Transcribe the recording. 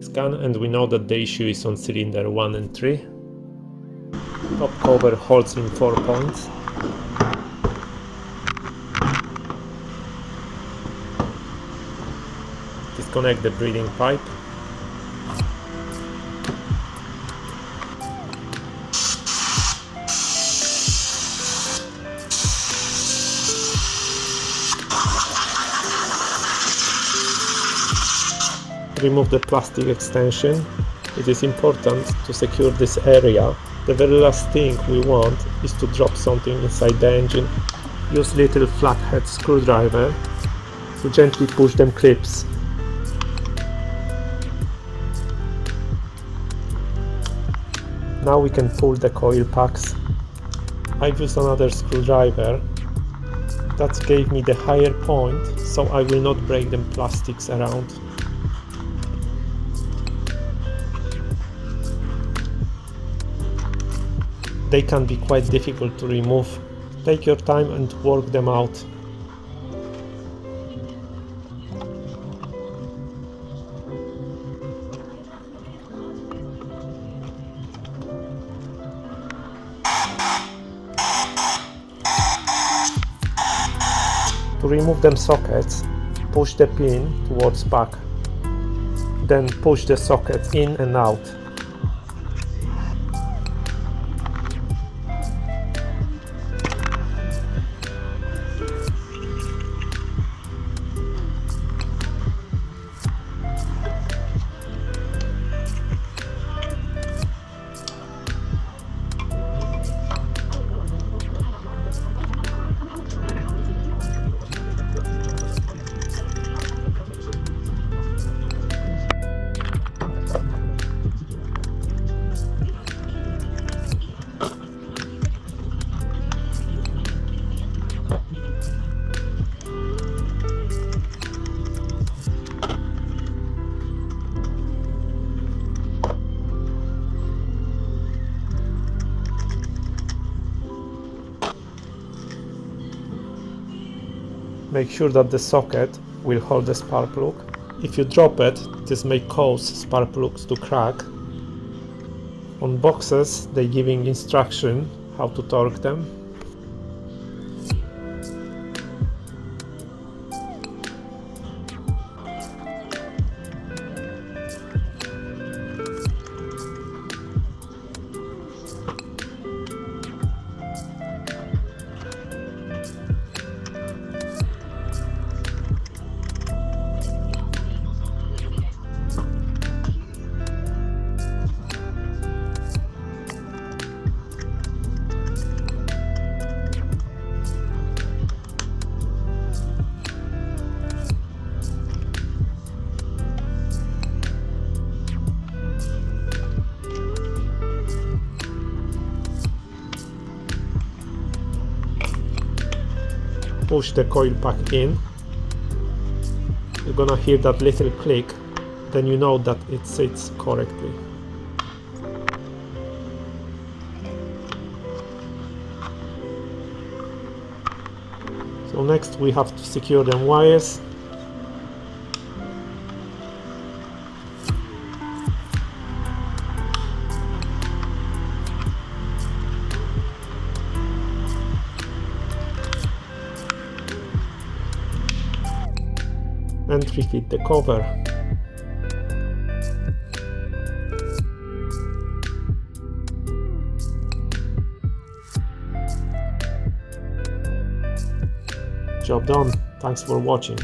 Scan, and we know that the issue is on cylinder 1 and 3. Top cover holds in 4 points. Disconnect the breathing pipe. Remove the plastic extension. It is important to secure this area. The very last thing we want is to drop something inside the engine. Use little flathead screwdriver to gently push them clips. Now we can pull the coil packs. I've used another screwdriver. That gave me the higher point, so I will not break them plastics around. They can be quite difficult to remove. Take your time and work them out. To remove them sockets, push the pin towards back. Then push the socket in and out. Make sure that the socket will hold the spark plug. If you drop it, this may cause spark plugs to crack. On boxes, they're giving instruction how to torque them. Push the coil pack in. You're gonna hear that little click, then you know that it sits correctly. So next we have to secure them wires. And refit the cover. Job done. Thanks for watching.